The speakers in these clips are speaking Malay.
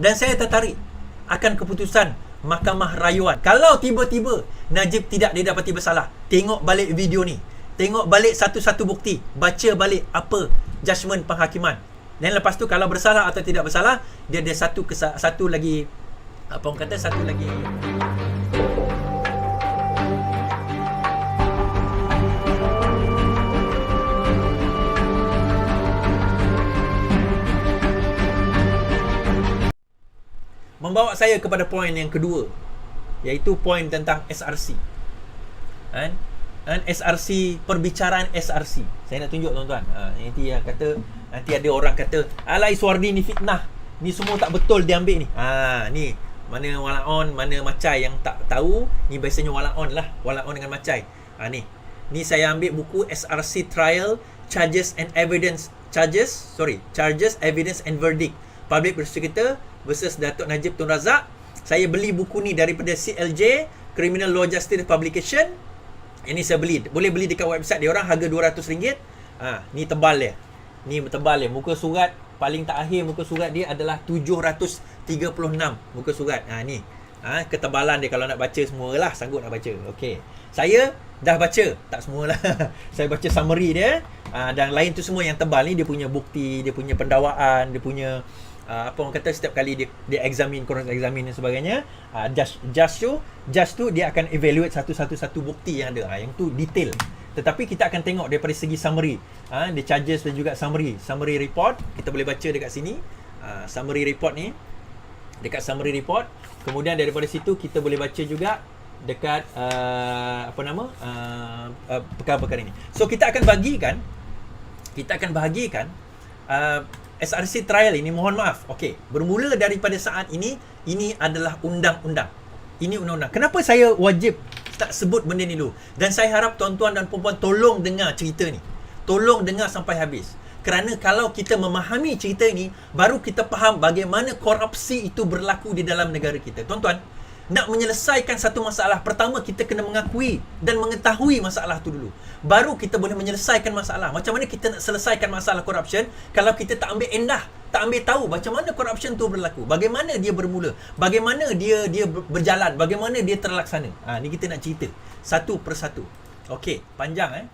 Dan saya tertarik akan keputusan Mahkamah Rayuan. Kalau tiba-tiba Najib tidak didapati bersalah, tengok balik video ni, tengok balik satu-satu bukti, baca balik apa judgement penghakiman. Dan lepas tu kalau bersalah atau tidak bersalah, dia ada satu lagi, apa orang kata, satu lagi membawa saya kepada poin yang kedua, iaitu poin tentang SRC. Kan? SRC, perbicaraan SRC. Saya nak tunjuk tuan-tuan. Nanti yang kata, nanti ada orang kata, alai Suardi ni fitnah, ni semua tak betul dia ambil ni. Ni mana walaon, mana macai yang tak tahu, ni biasanya walaon lah, walaon dengan macai. Ni saya ambil buku SRC Trial Charges, Evidence and Verdict, Public Prosecutor versus Datuk Najib Tun Razak. Saya beli buku ni daripada CLJ, Criminal Law Justice Publication. Ini saya beli, boleh beli dekat website dia orang, harga RM200. Ni tebal dia. Ni tebal dia. Muka surat paling tak akhir, muka surat dia adalah 736 muka surat. Ni. Ketebalan dia, kalau nak baca semualah, sanggup nak baca. Okey. Saya dah baca, tak semualah. Saya baca summary dia. Dan lain tu semua yang tebal ni, dia punya bukti, dia punya pendakwaan, dia punya apa orang kata, setiap kali dia examine, cross examine dan sebagainya. Judge tu dia akan evaluate satu bukti yang ada. Yang tu detail. Tetapi kita akan tengok daripada segi summary, the charges dan juga summary report. Kita boleh baca dekat sini, summary report ni, dekat summary report. Kemudian daripada situ kita boleh baca juga dekat perkara-perkara ini. So kita akan bahagikan SRC trial ini, mohon maaf. Okey, bermula daripada saat ini adalah undang-undang. Ini undang-undang. Kenapa saya wajib tak sebut benda ni dulu? Dan saya harap tuan-tuan dan puan-puan tolong dengar cerita ni. Tolong dengar sampai habis. Kerana kalau kita memahami cerita ini, baru kita faham bagaimana korupsi itu berlaku di dalam negara kita. Tuan-tuan, nak menyelesaikan satu masalah, pertama kita kena mengakui dan mengetahui masalah tu dulu. Baru kita boleh menyelesaikan masalah. Macam mana kita nak selesaikan masalah corruption kalau kita tak ambil endah, tak ambil tahu macam mana corruption tu berlaku, bagaimana dia bermula, bagaimana dia berjalan, bagaimana dia terlaksana. Ni kita nak cerita satu persatu. Okey, panjang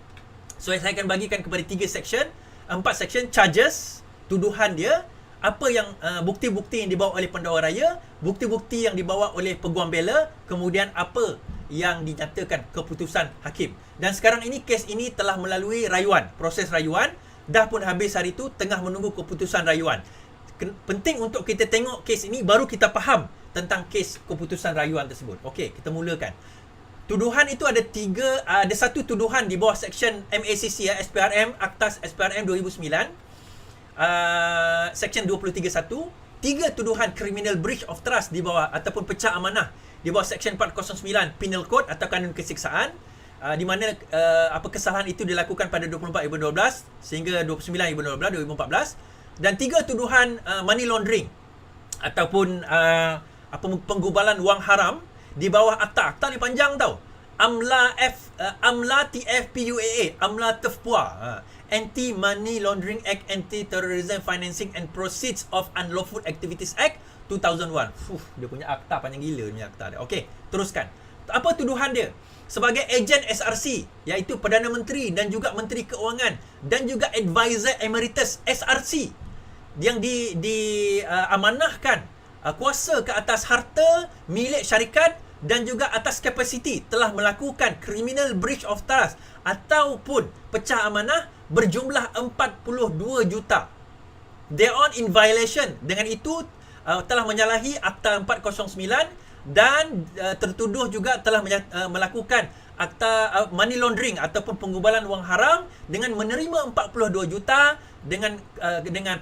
So saya akan bagikan kepada 4 section. Charges, tuduhan dia, apa yang bukti-bukti yang dibawa oleh pendakwa raya, bukti-bukti yang dibawa oleh peguam bela, kemudian apa yang dinyatakan keputusan hakim. Dan sekarang ini kes ini telah melalui rayuan, proses rayuan, dah pun habis hari itu, tengah menunggu keputusan rayuan. Penting untuk kita tengok kes ini baru kita faham tentang kes keputusan rayuan tersebut. Okey, kita mulakan. Tuduhan itu ada satu tuduhan di bawah section MACC SPRM, Aktas SPRM 2009. Section 23(1), 3 tuduhan criminal breach of trust di bawah ataupun pecah amanah di bawah section 409 Penal Code atau kanun kesiksaan, di mana kesalahan itu dilakukan pada 24/12 sehingga 29/12/2014, dan 3 tuduhan money laundering ataupun penggubalan wang haram di bawah akta ni panjang tau. AMLA TFPUAA, AMLA TFPUA, Anti-Money Laundering Act, Anti-Terrorism Financing and Proceeds of Unlawful Activities Act 2001. Dia punya akta panjang gila, dia punya akta dia. Okey, teruskan. Apa tuduhan dia? Sebagai ejen SRC, iaitu Perdana Menteri dan juga Menteri Keuangan dan juga Advisor Emeritus SRC yang diamanahkan kuasa ke atas harta milik syarikat dan juga atas kapasiti telah melakukan criminal breach of trust ataupun pecah amanah berjumlah 42 juta. They are in violation. Dengan itu telah menyalahi Akta 409 dan tertuduh juga telah melakukan akta money laundering ataupun penggubalan wang haram dengan menerima 42 juta dengan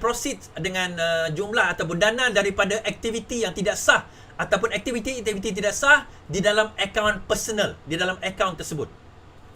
proceeds, dengan jumlah atau dana daripada aktiviti yang tidak sah ataupun aktiviti tidak sah di dalam akaun personal, di dalam akaun tersebut.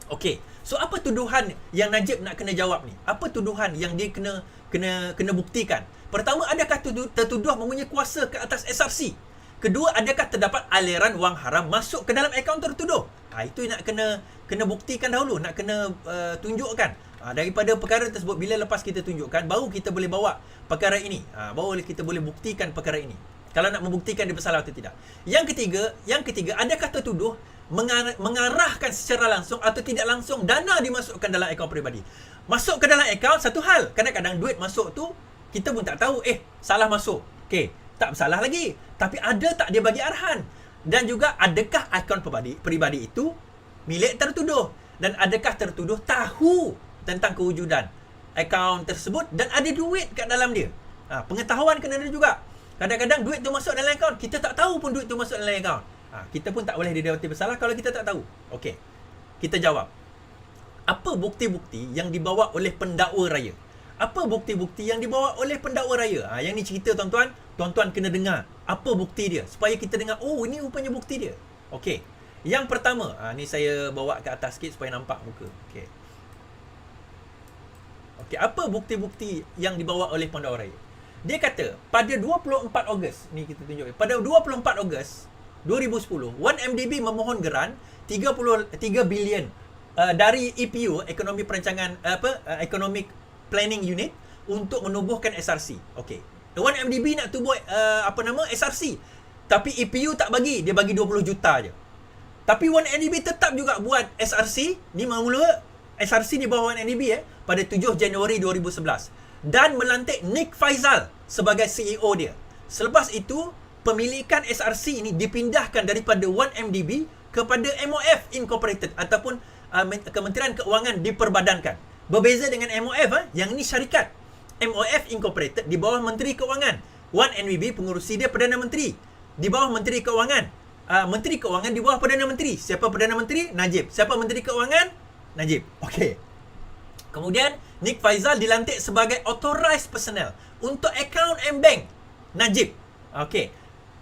Okey. So apa tuduhan yang Najib nak kena jawab ni? Apa tuduhan yang dia kena buktikan? Pertama, adakah tertuduh mempunyai kuasa ke atas SRC? Kedua, adakah terdapat aliran wang haram masuk ke dalam akaun tertuduh? Itu nak kena buktikan dahulu, nak kena tunjukkan. Daripada perkara tersebut, bila lepas kita tunjukkan, baru kita boleh bawa perkara ini. Baru kita boleh buktikan perkara ini. Kalau nak membuktikan dia bersalah atau tidak. Yang ketiga, adakah tertuduh mengarahkan secara langsung atau tidak langsung dana dimasukkan dalam akaun peribadi. Masuk ke dalam akaun satu hal. Kadang-kadang duit masuk tu kita pun tak tahu, salah masuk. Okey, tak bersalah lagi. Tapi ada tak dia bagi arahan? Dan juga adakah akaun peribadi itu milik tertuduh? Dan adakah tertuduh tahu tentang kewujudan akaun tersebut dan ada duit kat dalam dia? Pengetahuan kena ada juga. Kadang-kadang duit tu masuk dalam akaun, kita tak tahu pun duit tu masuk dalam akaun. Kita pun tak boleh didapati bersalah kalau kita tak tahu. Okey, kita jawab. Apa bukti-bukti yang dibawa oleh pendakwa raya? Apa bukti-bukti yang dibawa oleh pendakwa raya? Yang ni cerita tuan-tuan. Tuan-tuan kena dengar apa bukti dia supaya kita dengar, oh ini rupanya bukti dia. Okey. Yang pertama, ni saya bawa ke atas sikit supaya nampak muka. Okey. Okey, apa bukti-bukti yang dibawa oleh pendakwa raya? Dia kata pada 24 Ogos, ni kita tunjuk. Pada 24 Ogos 2010, 1MDB memohon geran 33 bilion dari EPU, Ekonomi Perancangan Economic Planning Unit untuk menubuhkan SRC. Okey. 1MDB nak tubuh SRC. Tapi EPU tak bagi, dia bagi 20 juta je. Tapi 1MDB tetap juga buat SRC, ni mula SRC di bawah 1MDB pada 7 Januari 2011 dan melantik Nick Faisal sebagai CEO dia. Selepas itu, pemilikan SRC ini dipindahkan daripada 1MDB kepada MOF Incorporated ataupun Kementerian Keuangan diperbadankan. Berbeza dengan MOF, yang ini syarikat. MOF Incorporated di bawah Menteri Keuangan. 1MDB pengurusi dia Perdana Menteri di bawah Menteri Keuangan. Menteri Keuangan di bawah Perdana Menteri. Siapa Perdana Menteri? Najib. Siapa Menteri Keuangan? Najib. Okey. Kemudian Nick Faisal dilantik sebagai authorized personnel untuk akaun M-Bank Najib. Okey.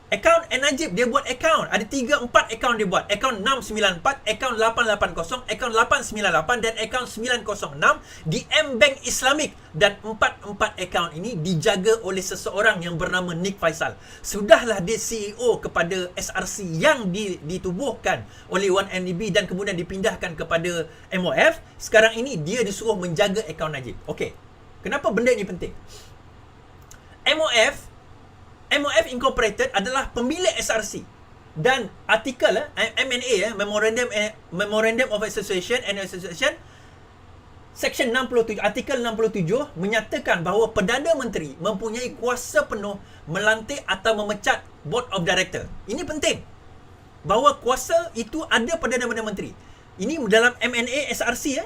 Akaun Najib dia buat akaun. Ada 3-4 akaun dia buat. Akaun 694, akaun 880, akaun 898 dan akaun 906 di M-Bank Islamic. Dan 4 akaun ini dijaga oleh seseorang yang bernama Nick Faisal. Sudahlah dia CEO kepada SRC yang ditubuhkan oleh 1MDB dan kemudian dipindahkan kepada MOF. Sekarang ini dia disuruh menjaga akaun Najib. Okey. Kenapa benda ini penting? MOF Incorporated adalah pemilik SRC dan artikel M&A Memorandum of Association and Association Section 67, artikel 67 menyatakan bahawa Perdana Menteri mempunyai kuasa penuh melantik atau memecat Board of Director. Ini penting. Bahawa kuasa itu ada pada Perdana Menteri. Ini dalam M&A SRC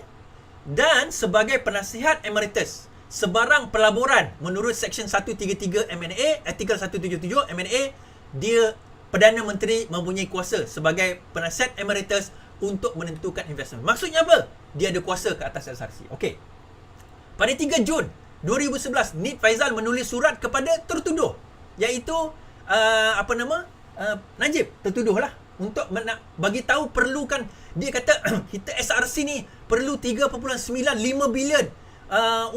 dan sebagai penasihat emeritus sebarang pelaburan menurut Section 133 M&A, artikel 177 M&A, dia Perdana Menteri mempunyai kuasa sebagai penasihat emeritus untuk menentukan investment. Maksudnya apa? Dia ada kuasa ke atas SRC. Okey. Pada 3 Jun 2011, Nick Faisal menulis surat kepada tertuduh, iaitu Najib, tertuduh lah, untuk nak bagi tahu perlukan, dia kata kita SRC ni perlu 3.95 bilion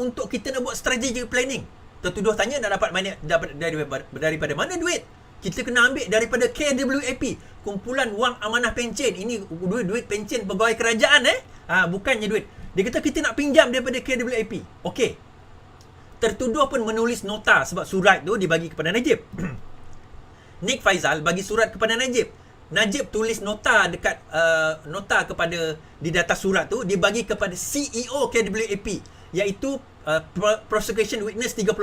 untuk kita nak buat strategic planning. Tertuduh tanya nak dapat mana, daripada mana duit? Kita kena ambil daripada KWAP, kumpulan wang amanah pencen. Ini duit pencen pegawai kerajaan bukannya duit. Dia kata kita nak pinjam daripada KWAP. Okey. Tertuduh pun menulis nota sebab surat tu dibagi kepada Najib. Nick Faisal bagi surat kepada Najib. Najib tulis nota dekat nota kepada di data surat tu dibagi kepada CEO KWAP, iaitu Prosecution Witness 38,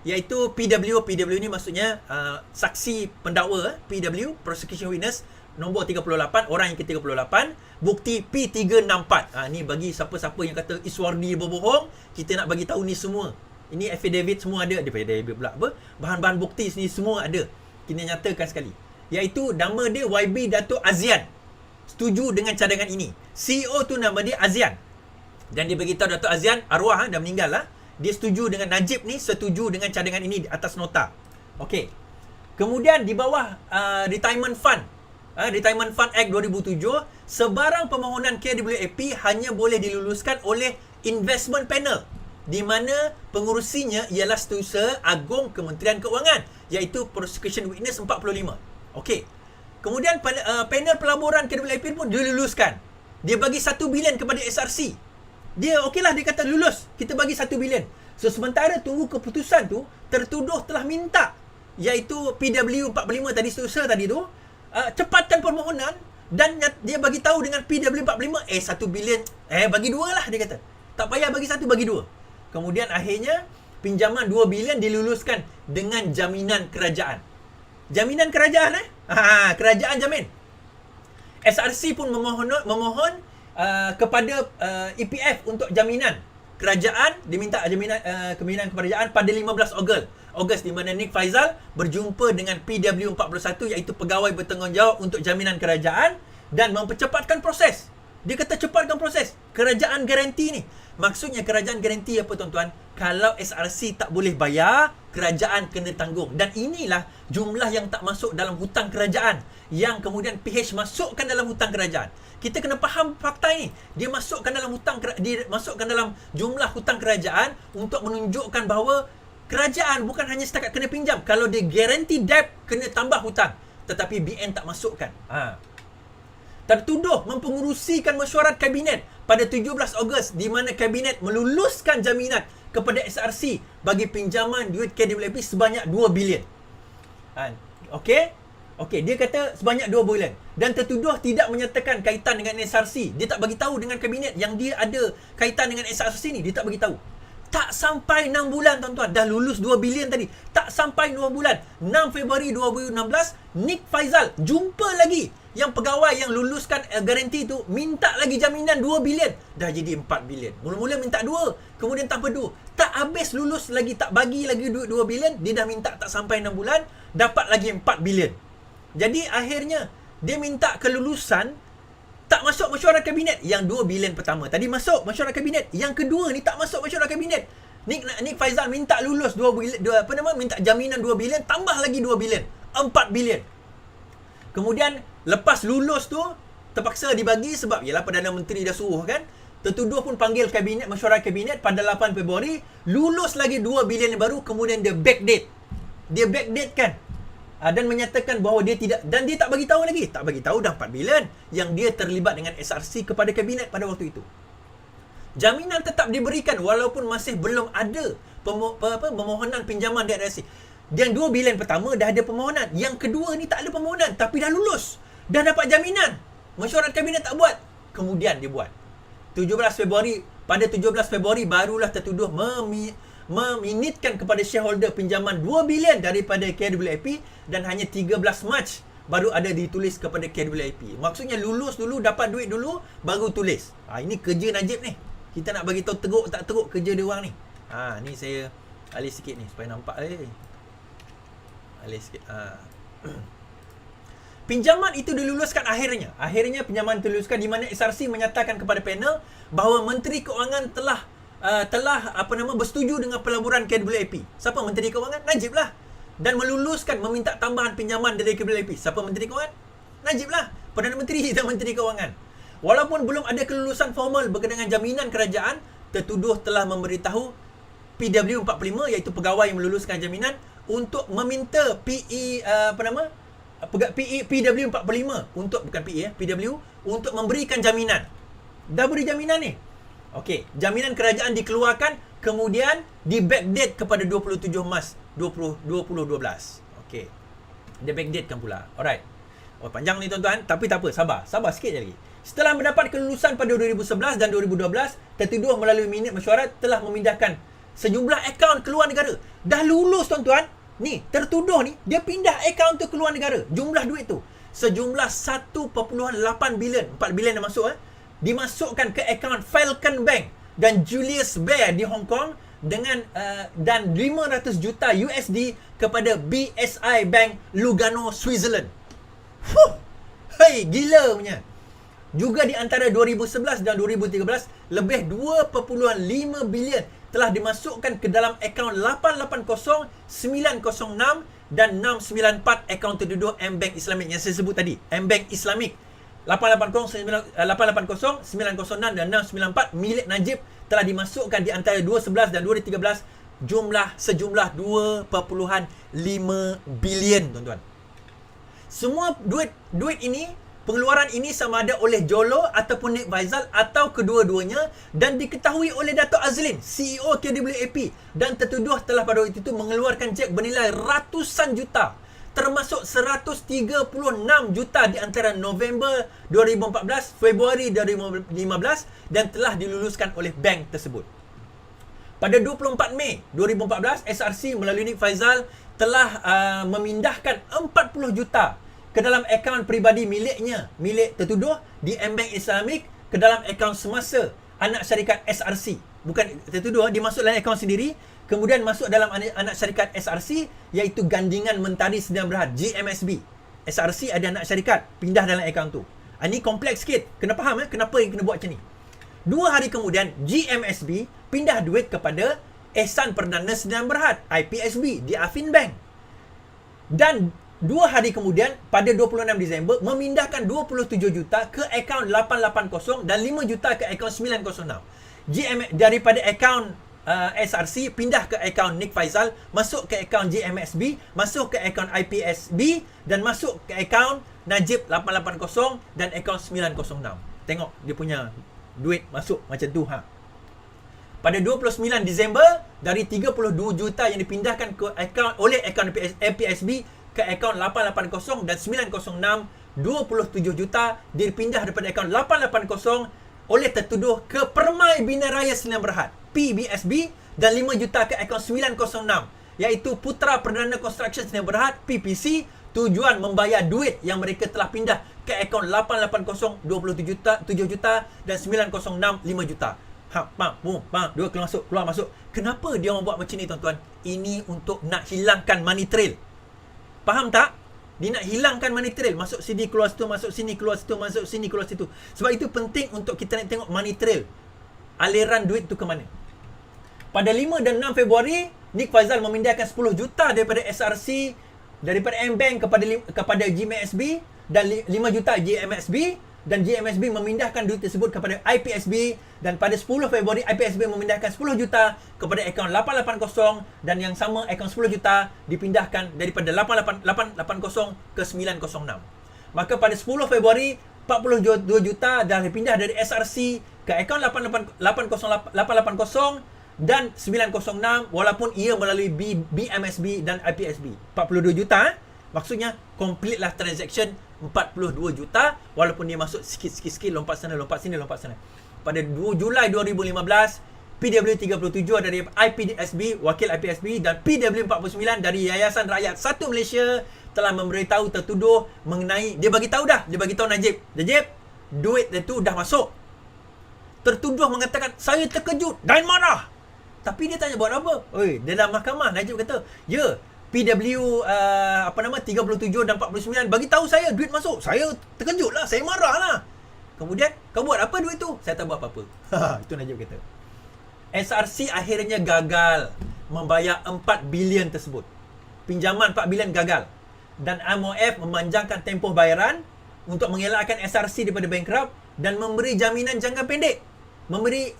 iaitu PW ni maksudnya saksi pendakwa, PW Prosecution Witness nombor 38, orang yang ke-38, bukti P364. Ni bagi siapa-siapa yang kata Iswardi berbohong, kita nak bagi tahu ni semua. Ini affidavit semua ada, affidavit pula apa? Bahan-bahan bukti ni semua ada. Kita nyatakan sekali. Iaitu nama dia YB Dato' Azian. Setuju dengan cadangan ini. CEO tu nama dia Azian. Dan dia beritahu Dato' Azian, arwah dah meninggal lah. Dia setuju dengan Najib ni, setuju dengan cadangan ini atas nota. Okey. Kemudian di bawah Retirement Fund, Retirement Fund Act 2007, sebarang permohonan KWAP hanya boleh diluluskan oleh Investment Panel, di mana pengurusinya ialah Setiausaha Agung Kementerian Keuangan, iaitu Prosecution Witness 45. Okey. Kemudian panel pelaburan KWAP pun diluluskan. Dia bagi 1 bilion kepada SRC. Dia okeylah, dia kata lulus, kita bagi 1 bilion. So sementara tunggu keputusan tu, tertuduh telah minta iaitu PW45 tadi, seterusnya tadi tu, cepatkan permohonan, dan dia bagi tahu dengan PW45, 1 bilion, bagi 2 lah, dia kata. Tak payah bagi 1, bagi 2. Kemudian akhirnya pinjaman 2 bilion diluluskan dengan jaminan kerajaan. Jaminan kerajaan kerajaan jamin. SRC pun memohon kepada EPF untuk jaminan. Kerajaan diminta jaminan jaminan kerajaan pada 15 Ogos, di mana Nick Faizal berjumpa dengan PW41, iaitu pegawai bertanggungjawab untuk jaminan kerajaan, dan mempercepatkan proses. Dia kata cepatkan proses. Kerajaan garanti ni. Maksudnya kerajaan garanti apa tuan-tuan? Kalau SRC tak boleh bayar, kerajaan kena tanggung. Dan inilah jumlah yang tak masuk dalam hutang kerajaan, yang kemudian PH masukkan dalam hutang kerajaan. Kita kena faham fakta ini. Dia masukkan dalam jumlah hutang kerajaan untuk menunjukkan bahawa kerajaan bukan hanya setakat kena pinjam. Kalau dia guarantee debt, kena tambah hutang. Tetapi BN tak masukkan. Tertuduh mempengerusikan mesyuarat kabinet pada 17 Ogos, di mana kabinet meluluskan jaminan kepada SRC bagi pinjaman duit KWAP sebanyak 2 bilion. Okey, dia kata sebanyak 2 bilion. Dan tertuduh tidak menyatakan kaitan dengan SRC. Dia tak bagi tahu dengan kabinet yang dia ada kaitan dengan SRC ni. Dia tak bagi tahu. Tak sampai 6 bulan tuan-tuan, dah lulus 2 bilion tadi. Tak sampai 2 bulan, 6 Februari 2016, Nick Faizal jumpa lagi yang pegawai yang luluskan garanti tu, minta lagi jaminan 2 bilion. Dah jadi 4 bilion. Mula-mula minta 2, kemudian tambah 2. Tak habis lulus lagi, tak bagi lagi duit 2 bilion, dia dah minta tak sampai 6 bulan, dapat lagi 4 bilion. Jadi akhirnya dia minta kelulusan, tak masuk mesyuarat kabinet. Yang 2 bilion pertama tadi masuk mesyuarat kabinet, yang kedua ni tak masuk mesyuarat kabinet. Nick Faizal minta lulus 2 bilion, minta jaminan 2 bilion, tambah lagi 2 bilion, 4 bilion. Kemudian lepas lulus tu terpaksa dibagi sebab ialah Perdana Menteri dah suruh kan. Tertuduh pun panggil kabinet, mesyuarat kabinet pada 8 Februari, lulus lagi 2 bilion yang baru, kemudian dia backdate. Dia backdate kan. Dan menyatakan bahawa dia tidak, dan dia tak bagi tahu lagi. Tak bagi tahu dah 4 bilion yang dia terlibat dengan SRC kepada kabinet pada waktu itu. Jaminan tetap diberikan walaupun masih belum ada permohonan pinjaman dari SRC. Yang 2 bilion pertama dah ada permohonan. Yang kedua ni tak ada permohonan tapi dah lulus. Dah dapat jaminan. Mesyuarat kabinet tak buat. Kemudian dia buat. Pada 17 Februari barulah tertuduh meminitkan kepada shareholder pinjaman 2 bilion daripada KWAP, dan hanya 13 Mac baru ada ditulis kepada KWAP. Maksudnya lulus dulu, dapat duit dulu, baru tulis. Ini kerja Najib ni. Kita nak bagi tahu teruk tak teruk kerja dia orang ni. Ni saya alih sikit ni supaya nampak alih sikit. Pinjaman itu diluluskan akhirnya. Akhirnya pinjaman diluluskan, di mana SRC menyatakan kepada panel bahawa Menteri Keuangan telah bersetuju dengan pelaburan KWAP. Siapa Menteri Keuangan? Najib lah. Dan meluluskan, meminta tambahan pinjaman dari KWAP. Siapa Menteri Keuangan? Najib lah. Perdana Menteri dan Menteri Keuangan. Walaupun belum ada kelulusan formal berkenaan jaminan kerajaan, tertuduh telah memberitahu PW45, iaitu pegawai yang meluluskan jaminan, untuk meminta PW45 untuk, bukan PW, untuk memberikan jaminan. Dah beri jaminan ni. Okey, jaminan kerajaan dikeluarkan, kemudian di backdate kepada 27 Mac 2012. Okey. Dia backdatekan pula. Alright. Panjang ni tuan-tuan, tapi tak apa, sabar sikit je lagi. Setelah mendapat kelulusan pada 2011 dan 2012, tertuduh melalui minit mesyuarat telah memindahkan sejumlah akaun keluar negara. Dah lulus tuan-tuan. Ni, tertuduh ni, dia pindah akaun tu keluar negara. Jumlah duit tu sejumlah 1.8 bilion, 4 bilion dah masuk dimasukkan ke akaun Falcon Bank dan Julius Baer di Hong Kong, dengan dan 500 juta USD kepada BSI Bank Lugano, Switzerland. Gila punya. Juga di antara 2011 dan 2013, lebih 2.5 bilion telah dimasukkan ke dalam akaun 880, 906 dan 694 akaun tertuduh M-Bank Islamik yang saya sebut tadi. M-Bank Islamik 880, 906 dan 694 milik Najib telah dimasukkan di antara 2011 dan 2013, sejumlah 2.5 bilion tuan-tuan. Semua duit ini Pengeluaran ini sama ada oleh Jolo ataupun Nick Faisal atau kedua-duanya dan diketahui oleh Dato' Azlin, CEO KWAP, dan tertuduh telah pada waktu itu mengeluarkan cek bernilai ratusan juta, termasuk 136 juta di antara November 2014, Februari 2015 dan telah diluluskan oleh bank tersebut. Pada 24 Mei 2014, SRC melalui Nick Faisal telah memindahkan 40 juta ke dalam akaun peribadi miliknya, milik tertuduh di M-Bank Islamic, ke dalam akaun semasa anak syarikat SRC. Bukan tertuduh, dia masuk dalam akaun sendiri, kemudian masuk dalam anak syarikat SRC, iaitu Gandingan Mentari Sdn Bhd, GMSB. SRC ada anak syarikat, pindah dalam akaun tu. Ini kompleks sikit, kena faham kenapa yang kena buat macam ni. 2 hari kemudian, GMSB pindah duit kepada Ehsan Perdana Sdn Bhd, IPSB, di Affin Bank. Dan 2 hari kemudian, pada 26 Disember, memindahkan 27 juta ke akaun 880 dan 5 juta ke akaun 906. Daripada akaun SRC, pindah ke akaun Nick Faisal, masuk ke akaun GMSB, masuk ke akaun IPSB, dan masuk ke akaun Najib 880 dan akaun 906. Tengok dia punya duit masuk macam tu. Pada 29 Disember, dari 32 juta yang dipindahkan ke akaun oleh akaun IPSB ke akaun 880 dan 906, 27 juta dipindah daripada akaun 880 oleh tertuduh ke Permai Bina Raya Sdn Bhd, PBSB, dan 5 juta ke akaun 906, iaitu Putra Perdana Construction Sdn Bhd, PPC, tujuan membayar duit yang mereka telah pindah ke akaun 880, 27 juta dan 906, 5 juta. Dua keluar masuk. Kenapa dia orang buat macam ni, tuan-tuan? Ini untuk nak hilangkan money trail. Faham tak? Dia nak hilangkan money trail. Masuk sini, keluar situ, masuk sini, keluar situ, masuk sini, keluar situ. Sebab itu penting untuk kita nak tengok money trail. Aliran duit tu ke mana. Pada 5 dan 6 Februari, Nick Faisal memindahkan 10 juta daripada SRC, daripada M-Bank kepada GMSB, dan 5 juta GMSB, dan GMSB memindahkan duit tersebut kepada IPSB, dan pada 10 Februari IPSB memindahkan 10 juta kepada akaun 880, dan yang sama akaun 10 juta dipindahkan daripada 880 ke 906. Maka pada 10 Februari 42 juta dah dipindah dari SRC ke akaun 880 dan 906, walaupun ia melalui BMSB dan IPSB. 42 juta maksudnya complete lah transaction 42 juta, walaupun dia masuk sikit-sikit, lompat sana, lompat sini, lompat sana. Pada 2 Julai 2015, PW37 dari IPSB, wakil IPSB, dan PW49 dari Yayasan Rakyat 1 Malaysia telah memberitahu tertuduh mengenai, dia bagi tahu Najib, duit itu dah masuk. Tertuduh mengatakan, saya terkejut dan marah. Tapi dia tanya buat apa? Dia dalam mahkamah, Najib kata, ya, PW 37 dan 49 bagi tahu saya duit masuk. Saya terkejut lah, saya marah lah. Kemudian, kau buat apa duit tu? Saya tak buat apa-apa. Itu Najib kata. SRC akhirnya gagal membayar 4 bilion tersebut. Pinjaman 4 bilion gagal. Dan MOF memanjangkan tempoh bayaran untuk mengelakkan SRC daripada bankrupt dan memberi jaminan jangka pendek. Memberi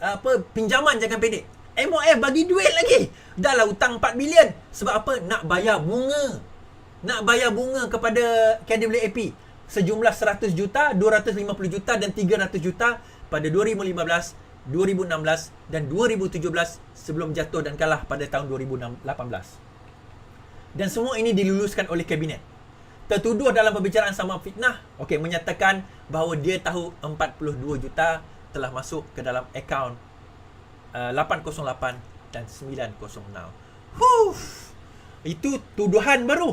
pinjaman jangka pendek. MOF bagi duit lagi. Dah lah hutang 4 bilion. Sebab apa? Nak bayar bunga. Nak bayar bunga kepada KWAP. Sejumlah 100 juta, 250 juta dan 300 juta pada 2015, 2016 dan 2017 sebelum jatuh dan kalah pada tahun 2018. Dan semua ini diluluskan oleh Kabinet. Tertuduh dalam pembicaraan sama fitnah, menyatakan bahawa dia tahu 42 juta telah masuk ke dalam akaun 808 dan 906. Itu tuduhan baru.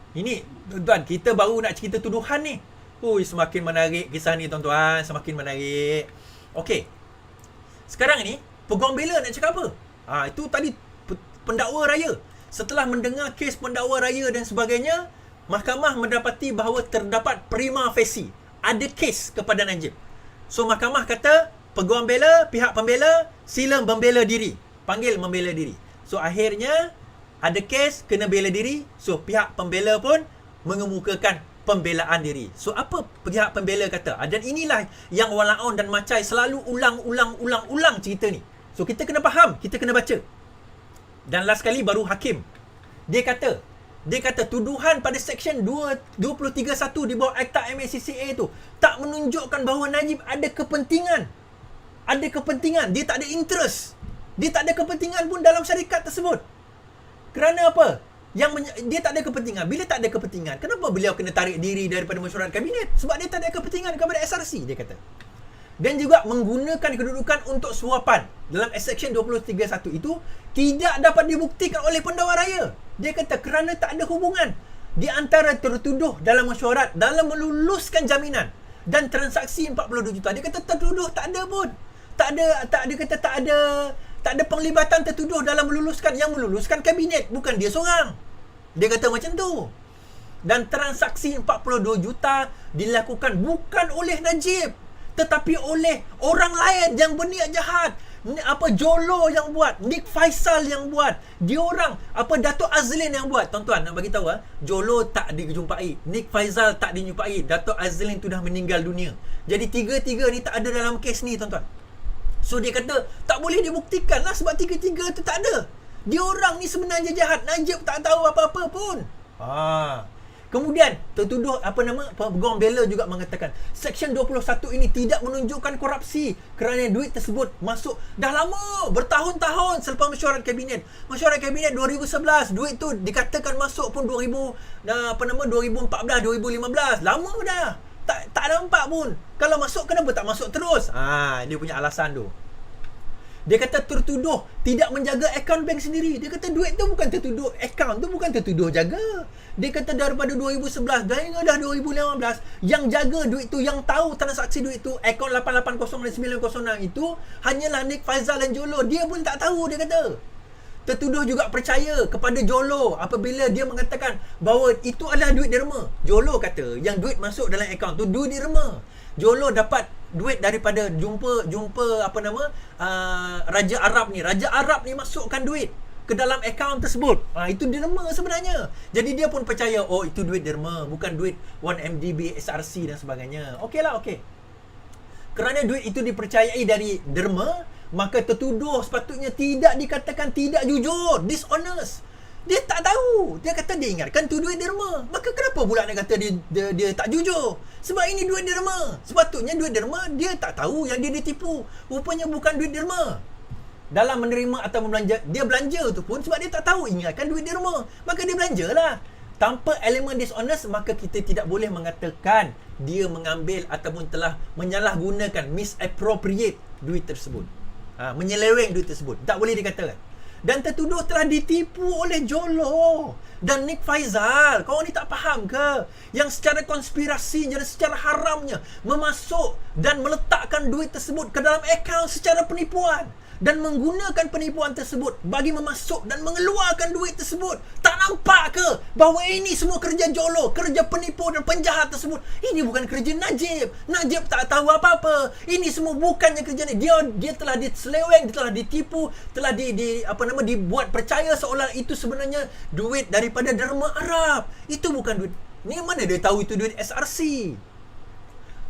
Ini tuan-tuan, kita baru nak cerita tuduhan ni. Semakin menarik kisah ni tuan-tuan, semakin menarik. Okey. Sekarang ni peguam bela nak cakap apa? Itu tadi pendakwa raya. Setelah mendengar kes pendakwa raya dan sebagainya, mahkamah mendapati bahawa terdapat prima facie, ada kes kepada Najib. So mahkamah kata, peguam bela, pihak pembela, sila membela diri. Panggil membela diri. So akhirnya ada kes kena bela diri. So pihak pembela pun mengemukakan pembelaan diri. So apa pihak pembela kata? Dan inilah yang Walaun dan Macai selalu ulang cerita ni. So kita kena faham, kita kena baca. Dan last kali baru hakim. Dia kata Dia kata tuduhan pada Seksyen 231 di bawah Akta MACCA tu tak menunjukkan bahawa Najib ada kepentingan. Ada kepentingan. Dia tak ada interest. Dia tak ada kepentingan pun dalam syarikat tersebut. Kerana apa? Dia tak ada kepentingan. Bila tak ada kepentingan, kenapa beliau kena tarik diri daripada mesyuarat kabinet? Sebab dia tak ada kepentingan kepada SRC, dia kata. Dan juga menggunakan kedudukan untuk suapan dalam Seksyen 231 itu tidak dapat dibuktikan oleh pendakwa raya. Dia kata kerana tak ada hubungan di antara tertuduh dalam mesyuarat dalam meluluskan jaminan dan transaksi 42 juta. Dia kata tertuduh tak ada pun. Tak ada penglibatan tertuduh dalam meluluskan. Yang meluluskan kabinet, bukan dia seorang. Dia kata macam tu. Dan transaksi 42 juta dilakukan bukan oleh Najib, tetapi oleh orang lain yang berniat jahat. Jolo yang buat, Nick Faisal yang buat, diorang Dato' Azlin yang buat. Tuan-tuan nak bagi tahu Jolo tak dijumpai, Nick Faisal tak dijumpai, Dato' Azlin tu dah meninggal dunia. Jadi tiga-tiga ni tak ada dalam kes ni, tuan-tuan. So dia kata tak boleh dibuktikan lah sebab tiga-tiga tu tak ada. Diorang ni sebenarnya jahat. Najib tak tahu apa-apa pun. Kemudian tertuduh peguam bela juga mengatakan Seksyen 21 ini tidak menunjukkan korupsi kerana duit tersebut masuk dah lama, bertahun-tahun selepas mesyuarat kabinet. Mesyuarat kabinet 2011, duit tu dikatakan masuk pun 2014, 2015. Lama dah. Tak nampak pun. Kalau masuk kenapa tak masuk terus? Dia punya alasan tu. Dia kata tertuduh tidak menjaga akaun bank sendiri. Dia kata duit tu bukan tertuduh, akaun tu bukan tertuduh jaga. Dia kata daripada 2011 hingga dah 2015, yang jaga duit tu, yang tahu transaksi duit tu, akaun 880 dan 906 itu hanyalah Nick Faisal dan Jolo. Dia pun tak tahu, dia kata. Tertuduh juga percaya kepada Jolo apabila dia mengatakan bahawa itu adalah duit derma. Jolo kata yang duit masuk dalam akaun tu duit derma. Jolo dapat duit daripada jumpa Raja Arab ni. Raja Arab ni masukkan duit ke dalam akaun tersebut. Itu derma sebenarnya. Jadi dia pun percaya, oh itu duit derma, bukan duit 1MDB SRC dan sebagainya. Okey. Kerana duit itu dipercayai dari derma, maka tertuduh sepatutnya tidak dikatakan tidak jujur, dishonest. Dia tak tahu. Dia kata dia ingatkan tu duit derma. Maka kenapa pula dia kata dia tak jujur? Sebab ini duit derma. Sepatutnya duit derma dia tak tahu yang dia ditipu. Rupanya bukan duit derma. Dalam menerima atau belanja, dia belanja tu pun sebab dia tak tahu, ingatkan duit derma. Maka dia belanjalah. Tanpa elemen dishonest, maka kita tidak boleh mengatakan dia mengambil ataupun telah menyalahgunakan, misappropriate duit tersebut. Menyeleweng duit tersebut. Tak boleh dikatakan. Dan tertuduh telah ditipu oleh Jolo dan Nick Faisal. Kau ni tak faham ke? Yang secara konspirasi dan secara haramnya memasuk dan meletakkan duit tersebut ke dalam akaun secara penipuan, dan menggunakan penipuan tersebut bagi memasuk dan mengeluarkan duit tersebut. Tak nampak ke bahawa ini semua kerja Jolo, kerja penipu dan penjahat tersebut? Ini bukan kerja Najib. Najib tak tahu apa-apa. Ini semua bukannya kerja ni. Dia telah diseleweng, dia telah ditipu, telah dibuat percaya seolah itu sebenarnya duit daripada derma Arab. Itu bukan duit. Ni mana dia tahu itu duit SRC?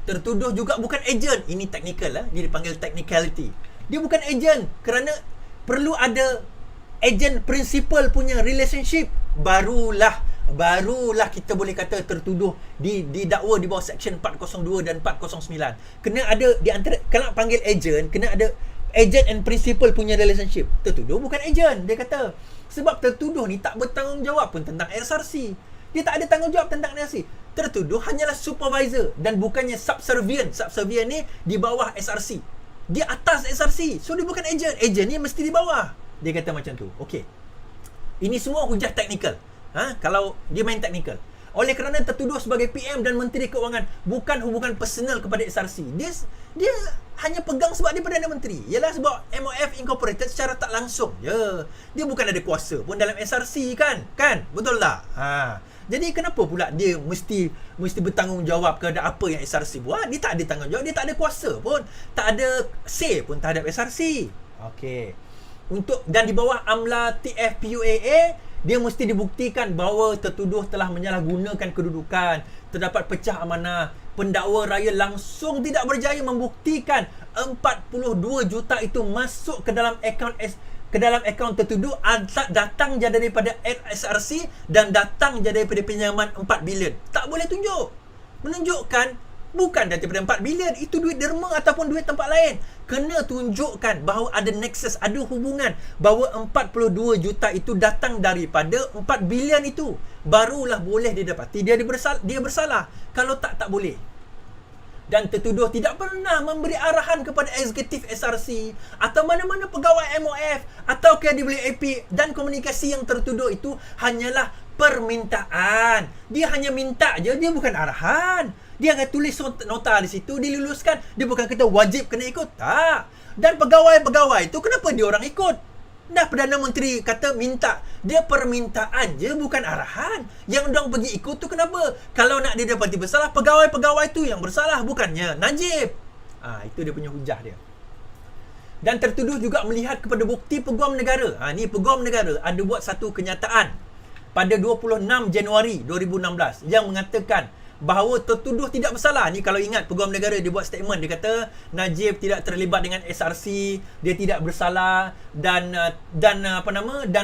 Tertuduh juga bukan ejen. Ini technical dia dipanggil technicality. Dia bukan ejen kerana perlu ada ejen principal punya relationship, barulah kita boleh kata tertuduh didakwa di bawah Seksyen 402 dan 409. Kena ada di antara, kalau panggil ejen, kena ada ejen and principal punya relationship. Tertuduh bukan ejen, dia kata. Sebab tertuduh ni tak bertanggungjawab pun tentang SRC. Dia tak ada tanggungjawab tentang SRC. Tertuduh hanyalah supervisor dan bukannya subservient. Subservient ni di bawah SRC. Dia atas SRC. So dia bukan ejen. Ejen ni mesti di bawah. Dia kata macam tu. Okey. Ini semua hujah teknikal. Kalau dia main teknikal. Oleh kerana tertuduh sebagai PM dan Menteri Keuangan, bukan hubungan personal kepada SRC. Dia hanya pegang sebab dia Perdana Menteri. Ialah sebab MOF Incorporated secara tak langsung. Dia bukan ada kuasa pun dalam SRC kan? Betul tak? Jadi kenapa pula dia mesti bertanggungjawab kepada apa yang SRC buat? Dia tak ada tanggungjawab, dia tak ada kuasa pun, tak ada say pun terhadap SRC. Okey. Dan di bawah AMLA TFPUAA, dia mesti dibuktikan bahawa tertuduh telah menyalahgunakan kedudukan, terdapat pecah amanah. Pendakwa raya langsung tidak berjaya membuktikan 42 juta itu masuk ke dalam akaun ke dalam akaun tertuduh datang je daripada SRC dan datang je daripada pinjaman 4 bilion. Tak boleh tunjuk. Menunjukkan bukan daripada 4 bilion, itu duit derma ataupun duit tempat lain. Kena tunjukkan bahawa ada nexus, ada hubungan, bahawa 42 juta itu datang daripada 4 bilion itu. Barulah boleh didapati dia bersalah. Kalau tak boleh. Dan tertuduh tidak pernah memberi arahan kepada eksekutif SRC atau mana-mana pegawai MOF atau KWAP, dan komunikasi yang tertuduh itu hanyalah permintaan. Dia hanya minta je, dia bukan arahan. Dia akan tulis nota di situ, diluluskan. Dia bukan kata wajib kena ikut. Tak. Dan pegawai-pegawai itu kenapa dia orang ikut? Dah Perdana Menteri kata minta. Dia permintaan je, bukan arahan. Yang orang pergi ikut tu kenapa? Kalau nak dia dapati bersalah, pegawai-pegawai tu yang bersalah, bukannya Najib. Itu dia punya hujah dia. Dan tertuduh juga melihat kepada bukti Peguam Negara. Ni Peguam Negara ada buat satu kenyataan pada 26 Januari 2016 yang mengatakan bahawa tertuduh tidak bersalah. Ni kalau ingat, Peguam Negara dia buat statement, dia kata Najib tidak terlibat dengan SRC, dia tidak bersalah, dan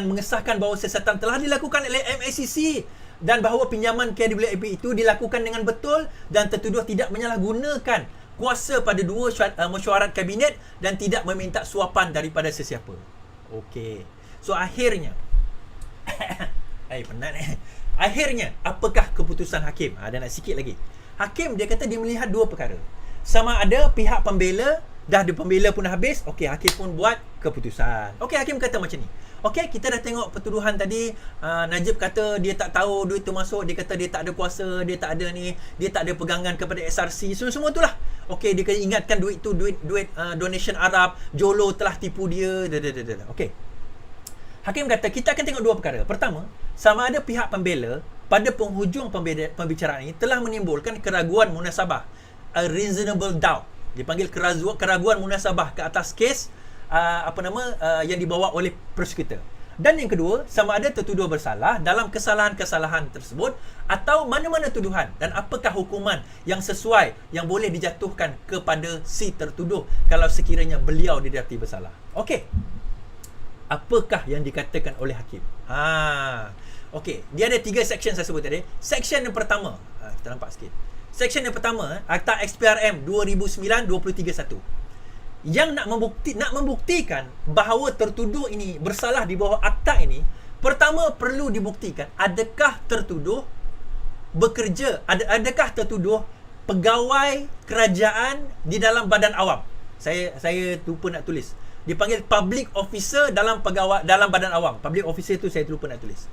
mengesahkan bahawa siasatan telah dilakukan oleh MACC dan bahawa pinjaman KWAP itu dilakukan dengan betul dan tertuduh tidak menyalahgunakan kuasa pada dua mesyuarat kabinet dan tidak meminta suapan daripada sesiapa. Okey. So akhirnya penat akhirnya, apakah keputusan hakim? Ada nak sikit lagi. Hakim dia kata dia melihat dua perkara. Sama ada pihak pembela, dah ada pembela pun dah habis, okey, hakim pun buat keputusan. Okey, hakim kata macam ni. Okey, kita dah tengok pertuduhan tadi. Najib kata dia tak tahu duit tu masuk, dia kata dia tak ada kuasa, dia tak ada ni, dia tak ada pegangan kepada SRC, semua itulah. Okey, dia kena ingatkan duit tu duit donation Arab, Jolo telah tipu dia. Okey. Hakim kata kita akan tengok dua perkara. Pertama, sama ada pihak pembela pada penghujung pembicaraan ini telah menimbulkan keraguan munasabah, a reasonable doubt. Dipanggil keraguan munasabah ke atas kes yang dibawa oleh prosecutor. Dan yang kedua, sama ada tertuduh bersalah dalam kesalahan-kesalahan tersebut atau mana-mana tuduhan, dan apakah hukuman yang sesuai yang boleh dijatuhkan kepada si tertuduh kalau sekiranya beliau didapati bersalah. Okey. Apakah yang dikatakan oleh hakim? Okey, dia ada 3 section saya sebut tadi. Section yang pertama, kita nampak sikit. Section yang pertama, Akta XPRM 2009-231. Yang nak membuktikan bahawa tertuduh ini bersalah di bawah akta ini, pertama perlu dibuktikan adakah tertuduh bekerja, adakah tertuduh pegawai kerajaan di dalam badan awam. Saya lupa nak tulis. Dipanggil public officer dalam badan awam. Public officer tu saya lupa nak tulis.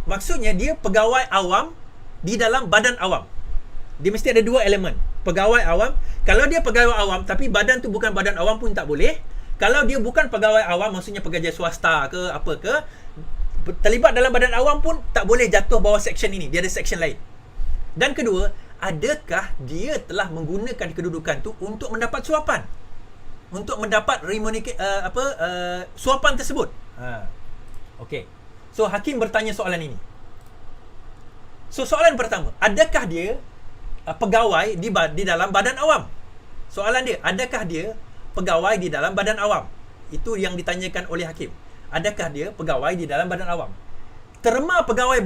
Maksudnya dia pegawai awam di dalam badan awam. Dia mesti ada 2 elemen. Pegawai awam. Kalau dia pegawai awam tapi badan tu bukan badan awam pun tak boleh. Kalau dia bukan pegawai awam, maksudnya pekerja swasta ke apa ke, terlibat dalam badan awam pun tak boleh jatuh bawah section ini. Dia ada section lain. Dan kedua, adakah dia telah menggunakan kedudukan tu untuk mendapat suapan? Untuk mendapat suapan tersebut. Okey. So hakim bertanya soalan ini. So soalan pertama, adakah dia pegawai di dalam badan awam? Soalan dia, adakah dia pegawai di dalam badan awam? Itu yang ditanyakan oleh hakim. Adakah dia pegawai di dalam badan awam? Terma pegawai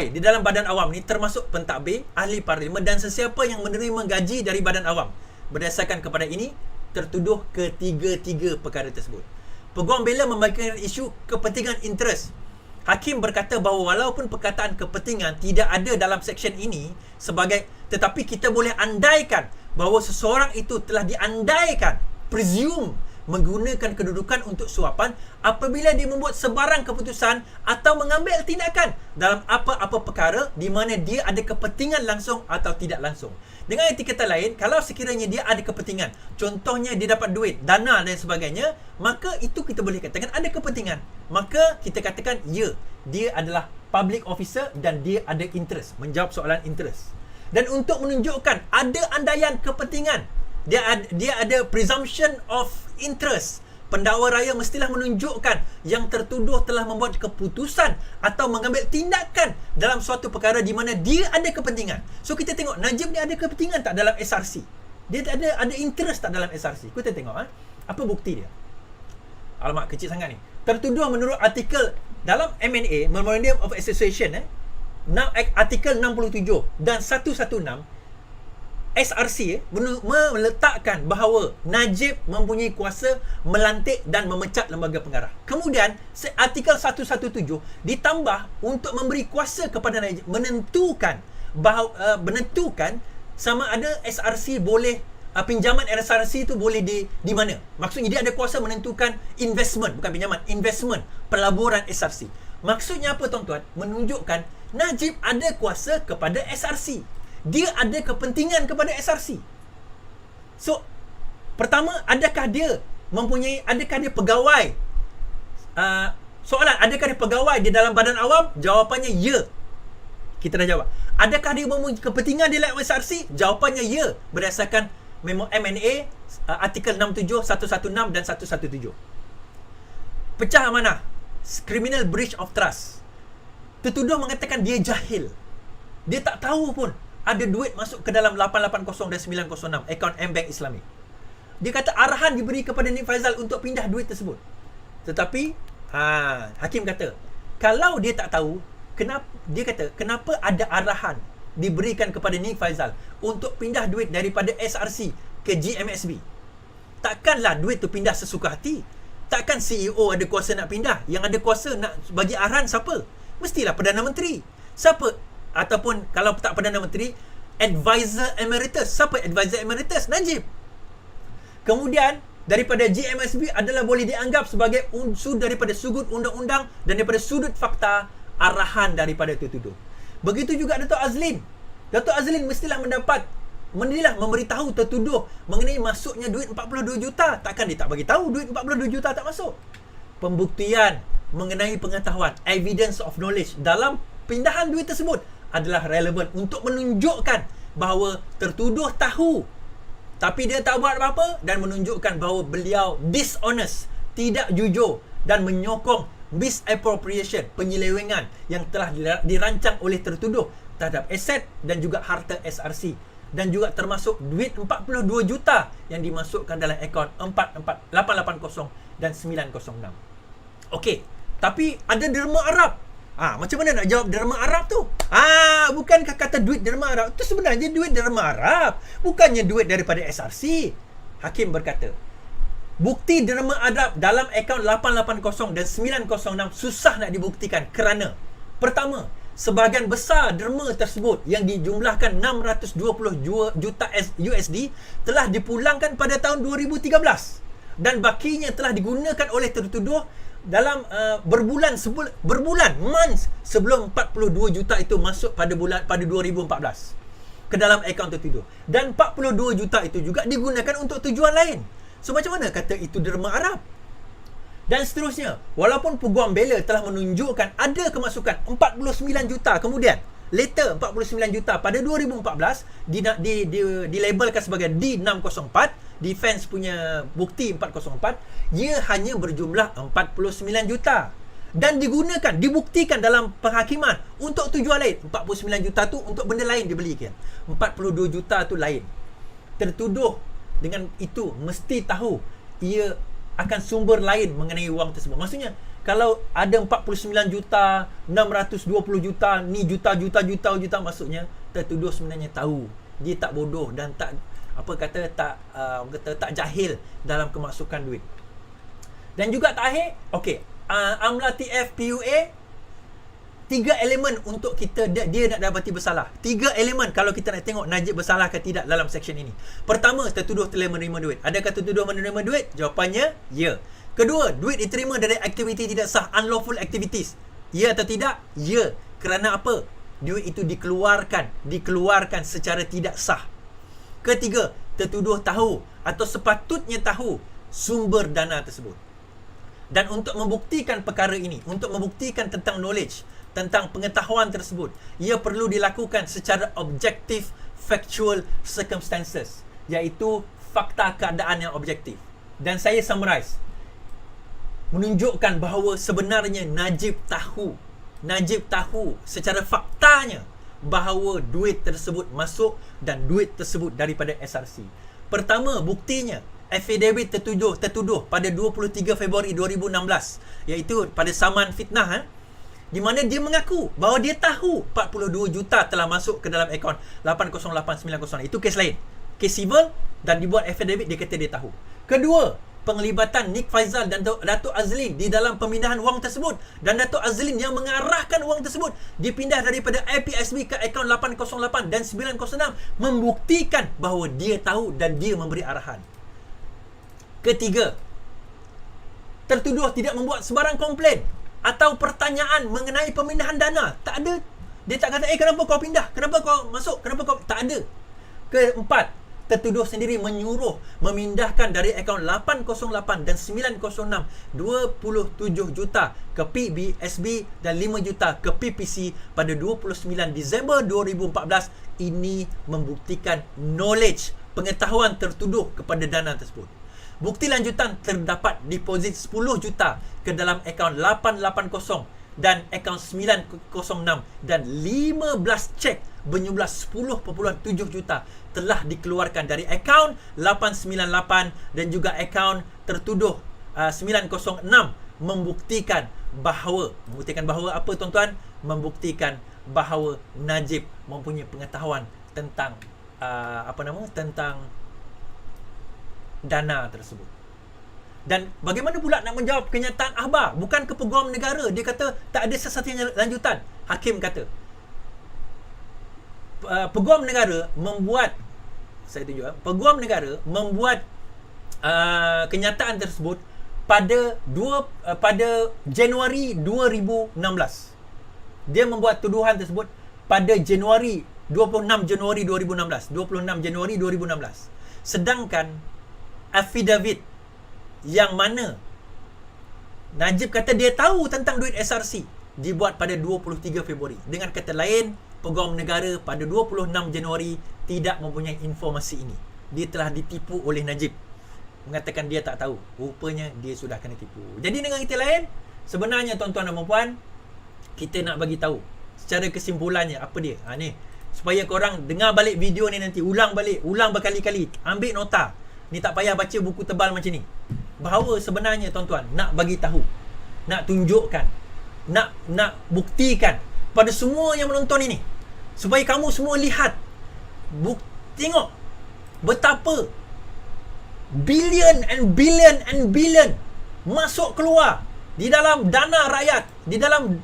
di dalam badan awam ni termasuk pentadbir, ahli parlimen dan sesiapa yang menerima gaji dari badan awam. Berdasarkan kepada ini, tertuduh ketiga-tiga perkara tersebut. Peguam bela membangkitkan isu kepentingan interest. Hakim berkata bahawa walaupun perkataan kepentingan tidak ada dalam seksyen ini tetapi kita boleh andaikan bahawa seseorang itu telah diandaikan, presume, menggunakan kedudukan untuk suapan apabila dia membuat sebarang keputusan atau mengambil tindakan dalam apa-apa perkara di mana dia ada kepentingan langsung atau tidak langsung. Dengan erti kata lain, kalau sekiranya dia ada kepentingan, contohnya dia dapat duit, dana dan sebagainya, maka itu kita boleh katakan ada kepentingan. Maka kita katakan, ya, dia adalah public officer dan dia ada interest, menjawab soalan interest. Dan untuk menunjukkan ada andaian kepentingan, dia ada presumption of interest, pendakwa raya mestilah menunjukkan yang tertuduh telah membuat keputusan atau mengambil tindakan dalam suatu perkara di mana dia ada kepentingan. So kita tengok Najib ni ada kepentingan tak dalam SRC? Dia ada interest tak dalam SRC? Kita tengok apa bukti dia. Alamak, kecil sangat ni. Tertuduh menurut artikel dalam MNA, Memorandum of Association, artikel 67 dan 116, SRC meletakkan bahawa Najib mempunyai kuasa melantik dan memecat lembaga pengarah. Kemudian artikel 117 ditambah untuk memberi kuasa kepada Najib menentukan sama ada SRC boleh pinjaman SRC itu boleh di mana. Maksudnya dia ada kuasa menentukan investment, bukan pinjaman, investment pelaburan SRC. Maksudnya apa tuan-tuan? Menunjukkan Najib ada kuasa kepada SRC. Dia ada kepentingan kepada SRC. So, pertama, adakah dia pegawai? Soalan, adakah dia pegawai di dalam badan awam? Jawapannya ya. Kita dah jawab. Adakah dia mempunyai kepentingan di dalam SRC? Jawapannya ya, berdasarkan memo MNA artikel 67, 116 dan 117. Pecah amanah, criminal breach of trust. Tertuduh mengatakan dia jahil. Dia tak tahu pun ada duit masuk ke dalam 880 dan 906 akaun M-Bank Islamic. Dia kata arahan diberi kepada Nik Faizal untuk pindah duit tersebut. Tetapi hakim kata, kalau dia tak tahu, kenapa ada arahan diberikan kepada Nik Faizal untuk pindah duit daripada SRC ke GMSB? Takkanlah duit tu pindah sesuka hati. Takkan CEO ada kuasa nak pindah. Yang ada kuasa nak bagi arahan siapa? Mestilah Perdana Menteri. Siapa? Ataupun kalau tak Perdana Menteri, Advisor Emeritus. Siapa Advisor Emeritus? Najib. Kemudian daripada GMSB adalah boleh dianggap sebagai unsur daripada sudut undang-undang dan daripada sudut fakta arahan daripada tertuduh. Begitu juga Dato' Azlin. Dato' Azlin mestilah memberitahu tertuduh mengenai masuknya duit 42 juta. Takkan dia tak bagi tahu duit 42 juta tak masuk. Pembuktian mengenai pengetahuan, evidence of knowledge dalam pindahan duit tersebut adalah relevan untuk menunjukkan bahawa tertuduh tahu tapi dia tak buat apa-apa, dan menunjukkan bahawa beliau dishonest, tidak jujur, dan menyokong misappropriation, penyelewengan yang telah dirancang oleh tertuduh terhadap aset dan juga harta SRC, dan juga termasuk duit 42 juta yang dimasukkan dalam akaun 880 dan 906. Okey, tapi ada derma Arab. Macam mana nak jawab derma Arab tu? Bukankah kata duit derma Arab tu sebenarnya duit derma Arab, bukannya duit daripada SRC? Hakim berkata, bukti derma Arab dalam akaun 880 dan 906 susah nak dibuktikan kerana pertama, sebahagian besar derma tersebut yang dijumlahkan 620 juta USD telah dipulangkan pada tahun 2013 dan bakinya telah digunakan oleh tertuduh dalam berbulan months sebelum 42 juta itu masuk pada 2014 ke dalam akaun tertuduh, dan 42 juta itu juga digunakan untuk tujuan lain. So macam mana kata itu derma Arab? Dan seterusnya, walaupun peguam bela telah menunjukkan ada kemasukan 49 juta, kemudian later 49 juta pada 2014 dilabelkan sebagai D604, defense punya bukti 404, ia hanya berjumlah 49 juta dan dibuktikan dalam penghakiman untuk tujuan lain. 49 juta tu untuk benda lain dibelikan, 42 juta tu lain. Tertuduh dengan itu mesti tahu ia akan sumber lain mengenai wang tersebut. Maksudnya kalau ada 49 juta, 620 juta, ni juta, maksudnya tertuduh sebenarnya tahu. Dia tak bodoh dan tak tak jahil dalam kemasukan duit. Dan juga terakhir, Amla TF PUA, 3 elemen untuk kita dia nak dapati bersalah. 3 elemen kalau kita nak tengok Najib bersalah ke tidak dalam section ini. Pertama, tertuduh telah menerima duit. Adakah tertuduh menerima duit? Jawapannya ya. Kedua, duit diterima dari aktiviti tidak sah, unlawful activities. Ya atau tidak? Ya. Kerana apa? Duit itu dikeluarkan secara tidak sah. Ketiga, tertuduh tahu atau sepatutnya tahu sumber dana tersebut. Dan untuk membuktikan perkara ini, untuk membuktikan tentang knowledge, tentang pengetahuan tersebut, ia perlu dilakukan secara objektif, factual circumstances, iaitu fakta keadaan yang objektif. Dan saya summarize, menunjukkan bahawa sebenarnya Najib tahu secara faktanya bahawa duit tersebut masuk dan duit tersebut daripada SRC. Pertama, buktinya affidavit tertuduh pada 23 Februari 2016, iaitu pada saman fitnah, di mana dia mengaku bahawa dia tahu 42 juta telah masuk ke dalam akaun 80890. Itu kes lain, kes civil, dan dibuat affidavit, dia kata dia tahu. Kedua, penglibatan Nik Faizal dan Datuk Azlin di dalam pemindahan wang tersebut, dan Datuk Azlin yang mengarahkan wang tersebut dipindah daripada IPSB ke akaun 808 dan 906, membuktikan bahawa dia tahu dan dia memberi arahan. Ketiga, tertuduh tidak membuat sebarang komplain atau pertanyaan mengenai pemindahan dana. Tak ada. Dia tak kata, kenapa kau pindah? Kenapa kau masuk? Kenapa kau... Tak ada. Keempat, tertuduh sendiri menyuruh memindahkan dari akaun 808 dan 906 27 juta ke PBSB dan 5 juta ke PPC pada 29 Disember 2014. Ini membuktikan knowledge, pengetahuan tertuduh kepada dana tersebut. Bukti lanjutan, terdapat deposit 10 juta ke dalam akaun 880 dan akaun 906 dan 15 cek berjumlah 10.7 juta telah dikeluarkan dari akaun 898 dan juga akaun tertuduh 906, membuktikan bahawa apa tuan-tuan? Membuktikan bahawa Najib mempunyai pengetahuan tentang tentang dana tersebut. Dan bagaimana pula nak menjawab kenyataan akhbar? Bukan ke Peguam Negara. Dia kata tak ada sesuatu lanjutan. Hakim kata Peguam Negara membuat, saya tunjuk, Peguam Negara membuat kenyataan tersebut pada Januari 2016. Dia membuat tuduhan tersebut pada 26 Januari 2016. Sedangkan affidavit yang mana Najib kata dia tahu tentang duit SRC dibuat pada 23 Februari. Dengan kata lain, Peguam Negara pada 26 Januari tidak mempunyai informasi ini. Dia telah ditipu oleh Najib. Mengatakan dia tak tahu. Rupanya dia sudah kena tipu. Jadi dengan kata lain, sebenarnya tuan-tuan dan puan, kita nak bagi tahu secara kesimpulannya apa dia. Ni supaya korang dengar balik video ni nanti, ulang berkali-kali, ambil nota. Ni tak payah baca buku tebal macam ni. Bahawa sebenarnya tuan-tuan nak bagi tahu, nak tunjukkan, nak buktikan pada semua yang menonton ini, supaya kamu semua lihat, tengok betapa billion and billion masuk keluar di dalam dana rakyat, di dalam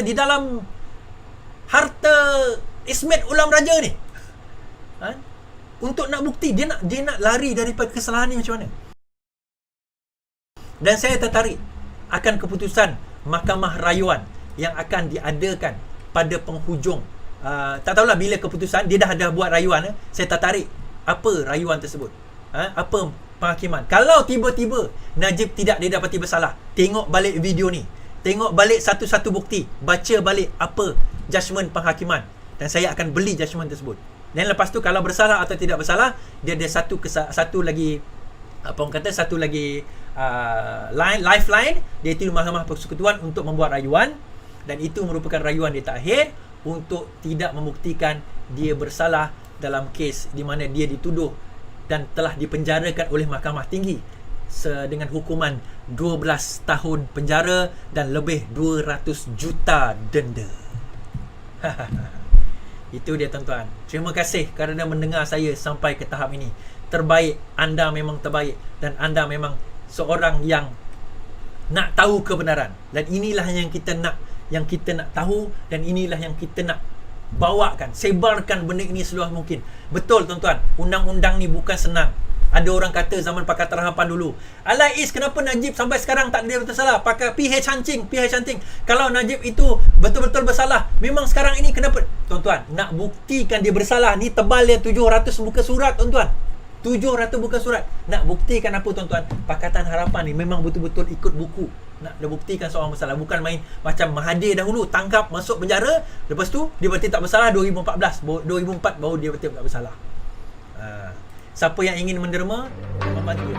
di dalam harta Ismet Ulam Raja ni. Untuk nak bukti, dia nak lari daripada kesalahan ni macam mana. Dan saya tertarik akan keputusan Mahkamah Rayuan yang akan diadakan pada penghujung, tak tahulah bila keputusan. Dia dah buat rayuan. Saya tertarik apa rayuan tersebut, apa penghakiman. Kalau tiba-tiba Najib tidak didapati bersalah, tengok balik video ni, tengok balik satu-satu bukti, baca balik apa judgement penghakiman, dan saya akan beli judgement tersebut. Dan lepas tu kalau bersalah atau tidak bersalah, dia ada satu lagi lifeline, iaitu Mahkamah Persekutuan untuk membuat rayuan, dan itu merupakan rayuan di terakhir untuk tidak membuktikan dia bersalah dalam kes di mana dia dituduh dan telah dipenjarakan oleh Mahkamah Tinggi dengan hukuman 12 tahun penjara dan lebih 200 juta denda. Itu dia tuan-tuan. Terima kasih kerana mendengar saya sampai ke tahap ini. Terbaik, anda memang terbaik, dan anda memang seorang yang nak tahu kebenaran. Dan inilah yang kita nak tahu, dan inilah yang kita nak bawakan, sebarkan benda ini seluas mungkin. Betul tuan-tuan, undang-undang ni bukan senang. Ada orang kata zaman Pakatan Harapan dulu, "Alah Is, kenapa Najib sampai sekarang tak ada bersalah? Pakai PH hancing. Kalau Najib itu betul-betul bersalah, memang sekarang ini kenapa?" Tuan-tuan, nak buktikan dia bersalah ni tebal dia 700 muka surat tuan-tuan. 700 muka surat. Nak buktikan apa tuan-tuan? Pakatan Harapan ni memang betul-betul ikut buku. Nak buktikan seorang bersalah. Bukan main macam Mahathir dahulu, tangkap, masuk penjara, lepas tu dia berarti tak bersalah 2004 baru dia berarti tak bersalah. Siapa yang ingin menderma, membantu.